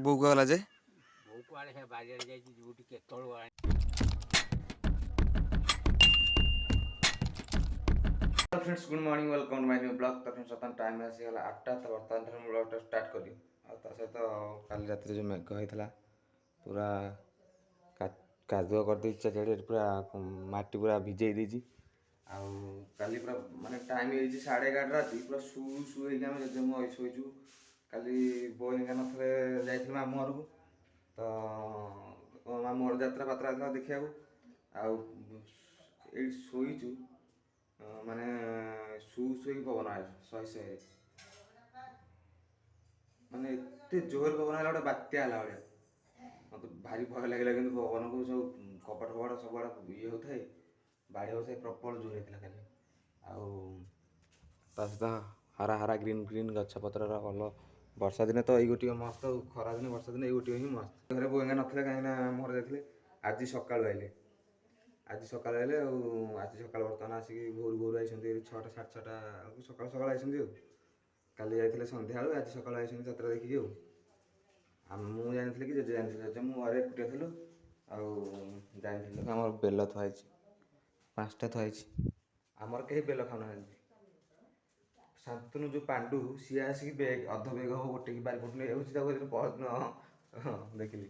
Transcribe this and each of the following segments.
ବୋଉ ଗଲା ଯେ ବୋଉ କୁଆଡ଼େ ସେ ବାରିଆଡ଼େ ଯାଇଛି ଯୋଉଠି କେତେବେଳୁ friends good morning welcome to my new blog. तो फ्रेंड्स बर्तमान टाइम आसीगला 8टा। तो बर्तमान ब्लॉगटा स्टार्ट करी सहित काली रात जो मेघ होता पूरा कादुआ कर चारिड़े पूरा माटी पूरा भिजई देती आली पूरा माने टाइम हो 11:30 राति पूरा शू शू होम जब शोचु काली बोई नथे जाइए मामू घर को। तो मामू घर जात्रा फात्रा देखा शोचु माने शू शू पवन आए शहे शहे माने एत जोर पवन है गोटे बात्या है भाया मत भारी भय लगे कि पवन को सब कपट फपट सब आड़े ये होता है बाड़ी होता है प्रबल जोर होता है सहित हरा हरा ग्रीन ग्रीन गछपतर भल वर्षा दिन तो यही गोटे मस्त खरा दिन वर्षा दिन यही गोटे ही मस्त घर बोएंगा नथिले कहीं मोर जाते आज सकालू आइले आज सकाल आइले आज सकाल बर्तमान आसिक भोर भोर आई 6टा 6:30 सकाल सकाल आई काली जाइए सन्ध्या आज सकाल आई जात्रा देखिए मुझे जानी कि जेजे जानी मुझे एकुटिया थी आम बेल थुआई 5टा थुआई आमर कहीं बेल खाऊना शांतनु जो पांडु सी आसिक बेग अध बेग हम गोटे कि बारिपट नहीं परदिन देखिली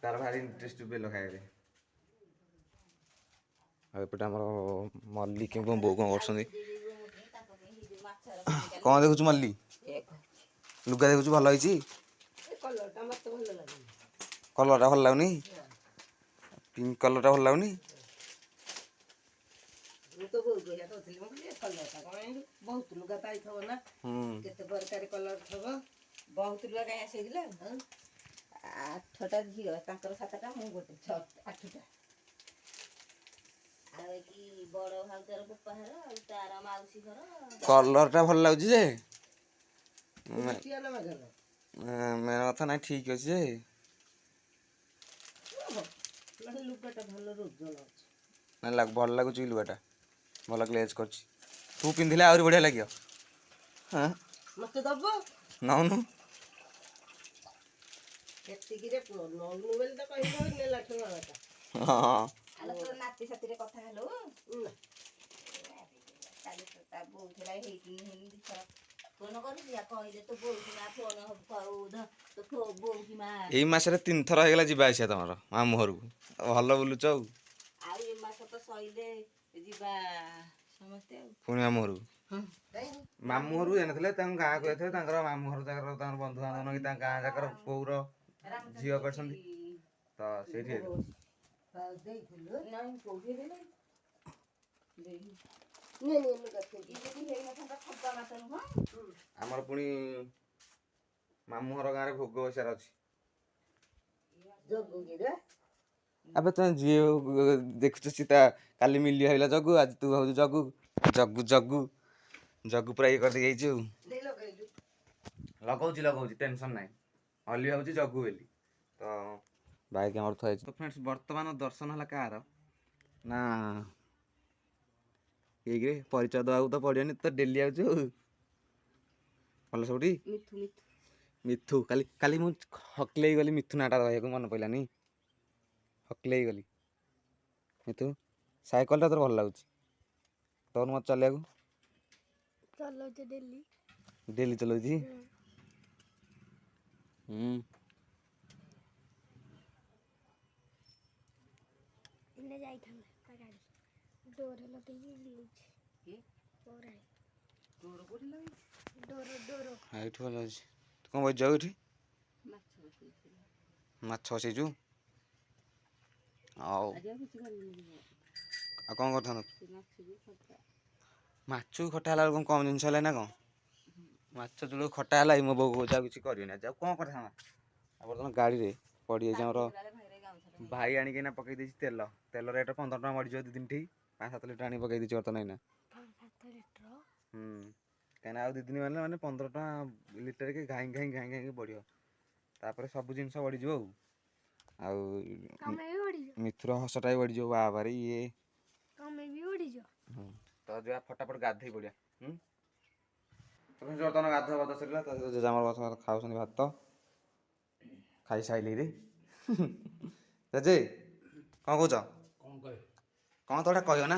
तार भारी इंटरेस्ट बेल खाए आउटे आम मल्ली के बो कौन कर कौन देखु मल्ली लुगा देखु भल कलरटा भल लगुनि पिंक कलरटा भल लगुनि बहुत लुगा पाई थब ना केते प्रकार कलर थब बहुत लुगा कहीं आसेला 8टा झील तांकर 7टा मु गोटे 8टा बड़ भाउतर गोपाहर तार माउसी घर कलरटा भल लगुच जे मेन कथा ना ठीक अच्छे जे लुगाटा भल रोजल ना लग भल लगुच लुगाटा भल ग्लेज कर तू पिंधिले आहरी बढ़िया लगे हाँ मत दब नौनु केतिकिरे नौनु बेल तो कहि ने लाठ मारता हाँ आलो तो नाती साथी रे कथा हेलो काली ता बोउथला हेकी हिंदी खरा फोन करू या कहले तो बोउकी ना फोन करू तो बोउकी मा एई मासरे 3 थर हो गला जिबा आसिया तमर मामू घर को भल बुलुच आ ए मास तो सइले जिबा समस्ते पुणी मामू घर को मामू घर जान गाँ को जाते मामू घर बंधु बांधव कि गाँ जाकर पौर झील कर तो से आमर पुणी मामू घर गाँव भोग बसार अच्छी अब तुम जी देखुच सीता काली मिली हईला जगू आज तू भाव जगू जगू जगू जगू पूरा ये कर लगाऊँ टेंशन ना हली भाव जगू बोली तो बाइक आम थुआई तो फ्रेंड्स बर्तमान दर्शन है कार ना ये परिचय दवा तो पड़ोनी तो डेली आउ भल सब मिथु काली काली मुझे हकले गली मिथु नाटा दवा मन पड़ानी हकले गली मिथु साइकल तो भल लगुच तो मत चलिया डेली चलाऊ हाइट भल अच्छे तू कौन बस जाऊ ये माछ बसैचु आउ कौन कर माछ खटा है कौन कम जिन है ना कौन माछ जो खटा है मो बो कौच किसी करना कौन कर बर्तमान गाड़ी में पड़ जाए भाई आणिक पकई तेल तेल रेट 15 टका मरीज 2 दिन ठीक 5-7 लिटर आनी पकई दी बर्तमान कहीं आउ 2 दिन मैंने 15 टका लिटर के घाई घाई घाई घाई बढ़ तापर सब जिन बढ़ीज मिथुर हसटा भी बढ़ीज बाबारे ये तो जो फटाफट गाधे पड़िया बर्तमान गाधुआ भात सर जेजाम खाऊँ भात ଖାଇସାଇଲି ରେ ଜେଜେ କ'ଣ କହୁଛ? କ'ଣ କହିବେ? କ'ଣ ତ ଗୋଟେ କହିବ ନା?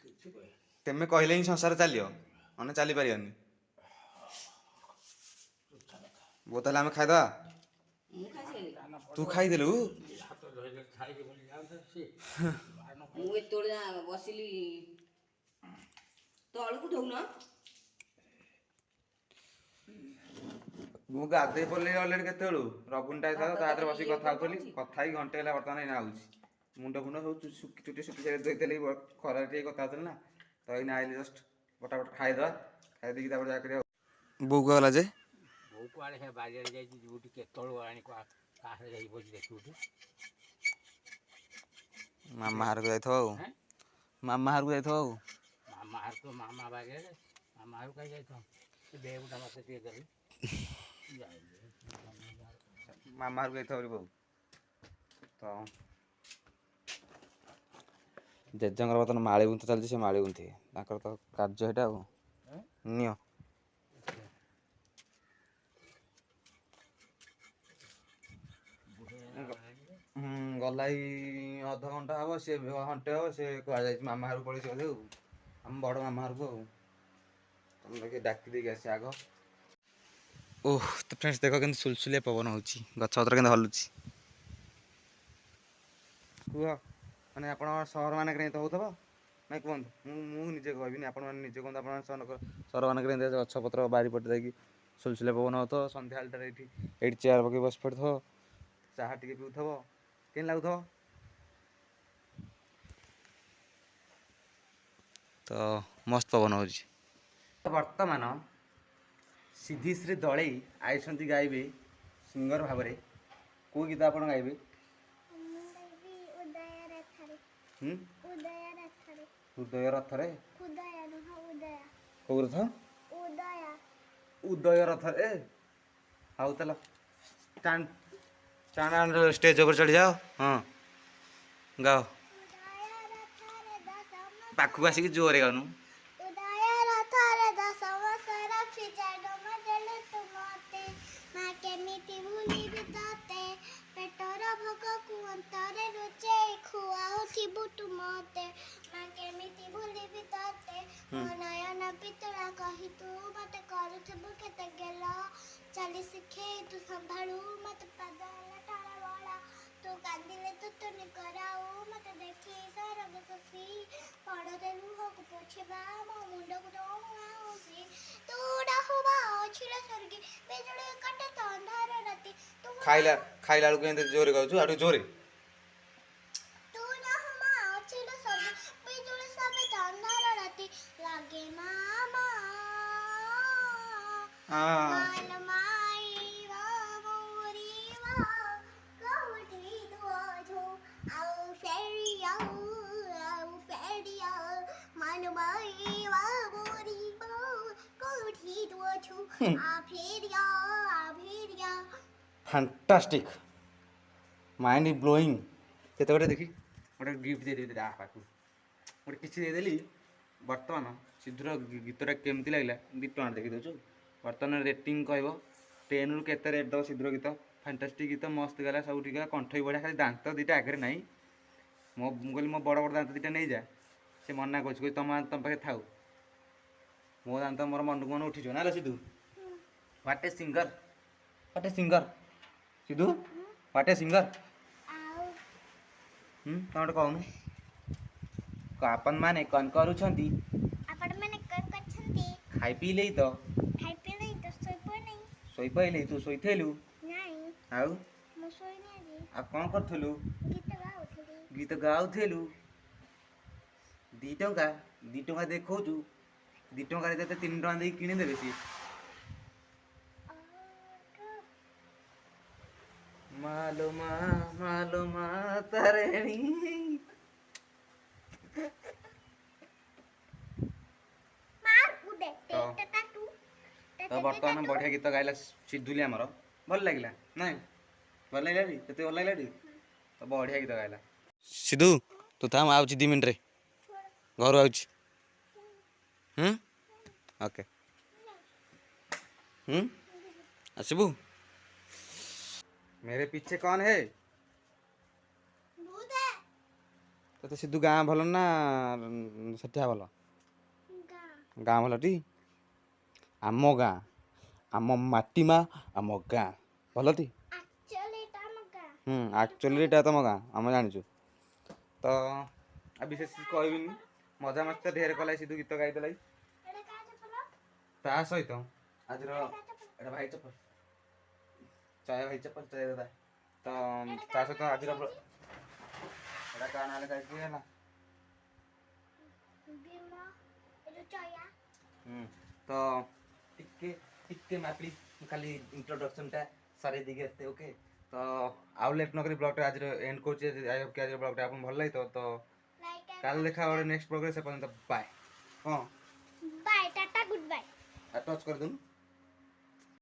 କିଛି କହିବେ ତେମେ କହିଲେ ହିଁ ସଂସାର ଚାଲିବ, ମାନେ ଚାଲିପାରିବନି। ବୋଉ ତାହେଲେ ଆମେ ଖାଇଦେବା। ମୁଁ ଖାଇସାରିଲି। ତୁ ଖାଇଦେଲୁ? ହାତ ଧୋଇଲେ ଖାଇକି ବୋଲି ଯାଉଛନ୍ତି ସିଏ ମୁଁ ଏତେବେଳେ ବସିଲି ତଳକୁ ଧଉନ। ମୁଁ ଗାଧେଇ ପଡ଼ିଲି ଅଲରେଡ଼ି କେତେବେଳୁ। ରବୁନଟା ହେଇଥିଲା ତା ହାତରେ ବସିକି କଥା ହଉଥିଲି, କଥା ହେଇକି ଘଣ୍ଟେ ହେଲା ବର୍ତ୍ତମାନ ଏଇନା ଆଉଛି। ମୁଣ୍ଡ ଫୁଣ୍ଡ ସବୁ ଚୁଟି ଶୁଖି ସାରି ଧୋଇଥିଲି, ଖରାରେ ଟିକେ କଥା ହଉଥିଲି ନା, ତ ଏଇନା ଆଇଲି ଜଷ୍ଟ ଫଟାଫଟ ଖାଇଦେବା, ଖାଇଦେଇକି ତାପରେ ଯାହା କରିବା। ବୋଉ ଗଲା ଯେ ବୋଉ କୁଆଡ଼େ ସେ ବାରିଆଡ଼େ ଯାଇଛି, ଯିବୁଠି କେତେବେଳୁ ଆଣି କାହାରେ ଯାଇ ବସି ଦେଖିବୁଠି। ମାମା ଘରକୁ ଯାଇଥିବ ଆଉ, ମାମା ଘରକୁ ଯାଇଥିବ ଆଉ। ମାମା ଘର ତ ମାମା ବାରିଆଡ଼େ, ମାମା ଘରକୁ କାହିଁ ଯାଇଥିବ? ସେ ବେଗୁଟା ମୋତେ ଟିକେ ଦେଲି ମାମା ଘରକୁ ଯାଇଥିବ ବୋଲି ବୋଉ। ତ ଜେଜେଙ୍କର ବର୍ତ୍ତମାନ ମାଳି ଗୁନ୍ଥା ଚାଲିଛି, ସେ ମାଳି ଗୁନ୍ଥିବେ, ତାଙ୍କର ତ କାର୍ଯ୍ୟ ସେଇଟା ଆଉ। ନିଅ ଗଲା ଏଇ ଅଧଘଣ୍ଟା ହେବ, ସେ ଘଣ୍ଟେ ହେବ, ସେ କୁହାଯାଇଛି ମାମା ଘରକୁ ପଳେଇଛି ବୋଧେ ଆଉ, ଆମ ବଡ଼ ମାମା ଘରକୁ ଆଉ। ତମେ ଦେଖି ଡାକି ଦେଇକି ଆସି ଆଗ। ଓହ ତ ଫ୍ରେଣ୍ଡସ୍ ଦେଖ କେମିତି ସୁଲସୁଲିଆ ପବନ ହେଉଛି, ଗଛପତ୍ର କେମିତି ହଲୁଛି। କୁହ, ମାନେ ଆପଣ ସହରମାନଙ୍କରେ ଏମିତି ହେଉଥିବ ନାଇଁ କୁହନ୍ତୁ? ମୁଁ ନିଜେ କହିବିନି, ଆପଣମାନେ ନିଜେ କୁହନ୍ତୁ। ଆପଣମାନେ ସହରମାନଙ୍କରେ ଏମିତି ଗଛପତ୍ର ବାରିପଟେ ଯାଇକି ସୁଲସୁଲିଆ ପବନ ହେଉଥିବ, ସନ୍ଧ୍ୟାବେଳଟାରେ ଏଇଠି ଚେୟାର ପକେଇ ବସି ପଡ଼ିଥିବ, ଚାହା ଟିକେ ପିଉଥିବ, କେମିତି ଲାଗୁଥିବ? ତ ମସ୍ତ ପବନ ହେଉଛି। ବର୍ତ୍ତମାନ ସିଦ୍ଧିଶ୍ରୀ ଦଳେଇ ଆଇଛନ୍ତି ଗାଇବେ ସିଙ୍ଗର ଭାବରେ। କେଉଁ ଗୀତ ଆପଣ ଗାଇବେ? ହୃଦୟ ରଥରେ। କେଉଁ ରଥ? ଉଦୟ ରଥରେ। ହଉ ତାହେଲେ ଷ୍ଟେଜ୍ ଉପରେ ଚଢ଼ିଯାଅ। ହଁ ଗାଅ, ପାଖକୁ ଆସିକି ଜୋରେ ଗାଉନୁ। କେମିତି ଭୁଲିବି ତତେ, ପେଟର ଭୋକକୁ ଅନ୍ତରେ ଲୁଚେଇ ଖୁଆଉଥିବୁ ତୁ ମତେ। ମା କେମିତି ଭୁଲିବି ତତେ, ମୋ ନୟନ ପିତୁଳା କହି ତୁ ମତେ କରୁଥିବୁ କେତେ ଗେଲ। ଚାଲି ଶିଖେଇ ତୁ ସମ୍ଭାଳୁ ମତେ ପାଦ ହେଲା ଟଳ ବଳ। ତୁ କାନ୍ଦିଲେ ତୁ ତୁନି କରାଉ ମତେ ଦେଖି ସରଗ ଶଶୀ। ପଡ଼ରେ ଲୁହକୁ ପୋଛିବା ମୋ ମୁଣ୍ଡକୁ ଦଉନୁ ଆଉଁସି। ତୁ ଡାହୁବା ଅଛିଳ ସ୍ୱର୍ଗୀ, ବିଜୁଳି କାଟେ ତ ଅନ୍ଧାର ରାତି। ଖାଇଲା ବେଳକୁ ଏମିତି ଜୋରେ ଗାଉଛୁ, ଆଉ ଟିକେ ଜୋରେ। ତୁ ଡାହୁମା ଅଛିଳ ସ୍ୱର୍ଗୀ, ବିଜୁଳି ସାବେ ତ ଅନ୍ଧାର ରାତି। ଲାଗେ ମାମା ମାଲ ମାଇବା ମୋରିବା, କୋଉଠି ତୁ ଅଛୁ ଆଉ ଫେରିଆ ମାଲ ମାଇବା ମୋରିବା, କୋଉଠି ତୁ ଅଛୁ ଆ ଫେରିଆ। Fantastic, mind blowing. କେତେ ଗୋଟେ ଦେଖି ଗୋଟେ ଗିଫ୍ଟ ଦେଇଦେବି ତା ପାଖକୁ, ଗୋଟେ କିଛି ଦେଇଦେଲି। ବର୍ତ୍ତମାନ ସିଧୁର ଗୀତଟା କେମିତି ଲାଗିଲା 2 ଟଙ୍କା ଦେଖିଦେଉଛୁ। ବର୍ତ୍ତମାନ ରେଟିଂ କହିବ 10ରୁ କେତେ ରେଟ୍ ଦେବ ସିଧୁର ଗୀତ? ଫାଣ୍ଟାଷ୍ଟିକ୍ ଗୀତ, ମସ୍ତ ଗଲା, ସବୁ ଠିକ୍ ଗଲା, କଣ୍ଠ ବି ବଢ଼ିଆ, ଖାଲି ଦାନ୍ତ ଦୁଇଟା ଆଗରେ ନାହିଁ। ମୁଁ କହିଲି ମୋ ବଡ଼ ଦାନ୍ତ ଦୁଇଟା ନେଇଯା, ସେ ମନା କରୁଛି, କହୁଛି ତମ ପାଖରେ ଥାଉ। ମୋ ଦାନ୍ତ ମୋର ମନକୁ ମନ ଉଠିଯିବ ନା Sidhu. What A singer, what A singer Sidhu, what A singer. କ'ଣ ଗୋଟେ କହୁନୁ? ଆପଣମାନେ କ'ଣ କରୁଛନ୍ତି? ଆପଣମାନେ କ'ଣ କରିଛନ୍ତି? ଖାଇ ପିଇଲେ ତ? ଖାଇ ପିଇଲେ ତ ଶୋଇପଡ଼ିଲେ? ଶୋଇପଇଲେ, ତୁ ଶୋଇଥିଲୁ? ନାଇଁ, ଆଉ ମୁଁ ଶୋଇନି ଆଜି। ଆଉ କ'ଣ କରୁଥିଲୁ? ଗୀତ ଗାଉଥିଲି। ଗୀତ ଗାଉଥିଲୁ। 2 ଟଙ୍କା ଦେଖାଉଛୁ, 2 ଟଙ୍କାରେ ତତେ 3 ଟଙ୍କା ଦେଇକି କିଣିଦେବେ ସିଏ। ମାଲୋ ମା ତାରେଣୀ। ତ ବର୍ତ୍ତମାନ ବଢ଼ିଆ ଗୀତ ଗାଇଲା ସିଧୁଲି ଆମର, ଭଲ ଲାଗିଲା ନାଇଁ? ଭଲ ଲାଗିଲା ଟି? ତତେ ଭଲ ଲାଗିଲା ଟି? ତ ବଢ଼ିଆ ଗୀତ ଗାଇଲା ସିଧୁ। ତୁ ଥା, ମୁଁ ଆଉଛି 2 ମିନିଟ୍ରେ, ଘରୁ ଆଉଛି। ଓକେ, ଆସିବୁ। मेरे पीछे कौन है भूत है तो सिद्धू गाँ भल ना सेठा भल गाँ गाँ भल टी आम गाँ आम माटीमा आम गाँ भल टी एक्चुअली तम गाँ एक्चुअली एटा तुम गाँ आम जाचु तो आ विशेष कहबिनी मजा मस्ती ढेर कल सिद्धू गीत गाई देलाई एटा का चपल ता सहित आज एटा भाई चप्पल चाय भाई चप्पल चाय दादा तो ता सहित आज एटा का ना लेखा कि है बीमा एटा चया तो टिके टिके मैं प्लीज खाली इंट्रोडक्शन टा सारे दिगे आते ओके तो आउ लेट नकरी ब्लॉग टा आज एंड कोचे आई होप कि आज ब्लॉग टा आपन भल लागितो तो लाइक काल देखा और नेक्स्ट प्रोग्रेस अपन बाय हां bye tata goodbye touch कर दूँ